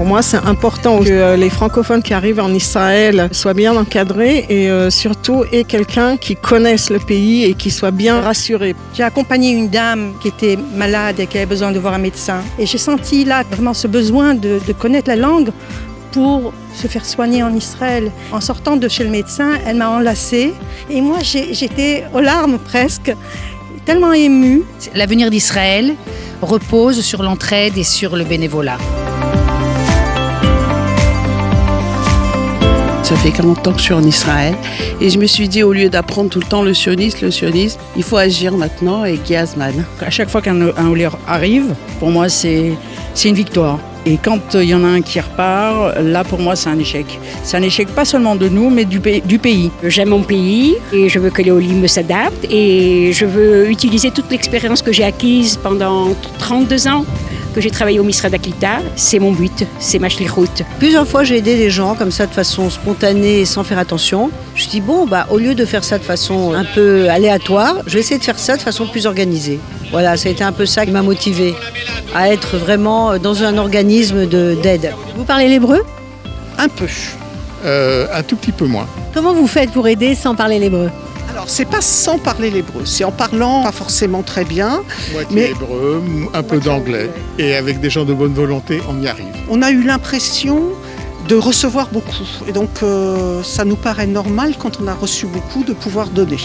moi, c'est important que les francophones qui arrivent en Israël soient bien encadrés et surtout aient quelqu'un qui connaisse le pays et qui soit bien rassuré. J'ai accompagné une dame qui était malade et qui avait besoin de voir un médecin. Et j'ai senti là vraiment ce besoin de connaître la langue pour se faire soigner en Israël. En sortant de chez le médecin, elle m'a enlacée et moi j'étais aux larmes presque, tellement émue. L'avenir d'Israël repose sur l'entraide et sur le bénévolat. Ça fait 40 ans que je suis en Israël et je me suis dit, au lieu d'apprendre tout le temps le sionisme, il faut agir maintenant et Giazman. À chaque fois qu'un Oler arrive, pour moi c'est une victoire. Et quand il y en a un qui repart, là pour moi c'est un échec. C'est un échec pas seulement de nous mais du pays. J'aime mon pays et je veux que les Olim s'adaptent et je veux utiliser toute l'expérience que j'ai acquise pendant 32 ans que j'ai travaillé au Misra d'Aklita. C'est mon but, c'est ma shlichut. Plusieurs fois, j'ai aidé des gens comme ça de façon spontanée et sans faire attention. Je me dis, au lieu de faire ça de façon un peu aléatoire, je vais essayer de faire ça de façon plus organisée. Voilà, ça a été un peu ça qui m'a motivée à être vraiment dans un organisme d'aide. Vous parlez l'hébreu ? Un peu, un tout petit peu moins. Comment vous faites pour aider sans parler l'hébreu ? Alors, c'est pas sans parler l'hébreu, c'est en parlant pas forcément très bien. Moitié hébreu, un peu d'anglais. Et avec des gens de bonne volonté, on y arrive. On a eu l'impression de recevoir beaucoup. Et donc, ça nous paraît normal, quand on a reçu beaucoup, de pouvoir donner.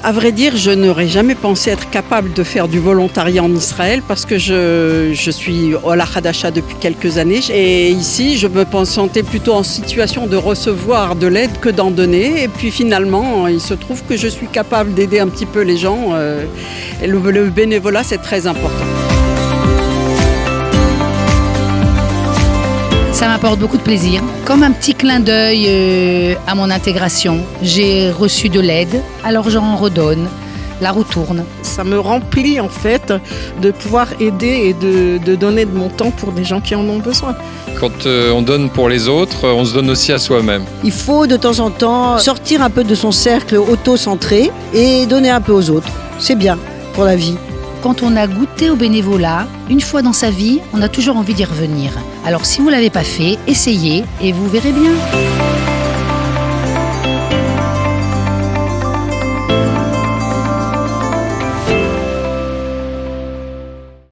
À vrai dire, je n'aurais jamais pensé être capable de faire du volontariat en Israël parce que je suis au la Hadasha depuis quelques années. Et ici, je me sentais plutôt en situation de recevoir de l'aide que d'en donner. Et puis finalement, il se trouve que je suis capable d'aider un petit peu les gens. Et le bénévolat, c'est très important. Ça m'apporte beaucoup de plaisir. Comme un petit clin d'œil à mon intégration, j'ai reçu de l'aide, alors j'en redonne. La roue tourne. Ça me remplit en fait de pouvoir aider et de donner de mon temps pour des gens qui en ont besoin. Quand on donne pour les autres, on se donne aussi à soi-même. Il faut de temps en temps sortir un peu de son cercle auto-centré et donner un peu aux autres. C'est bien pour la vie. Quand on a goûté au bénévolat, une fois dans sa vie, on a toujours envie d'y revenir. Alors si vous ne l'avez pas fait, essayez et vous verrez bien.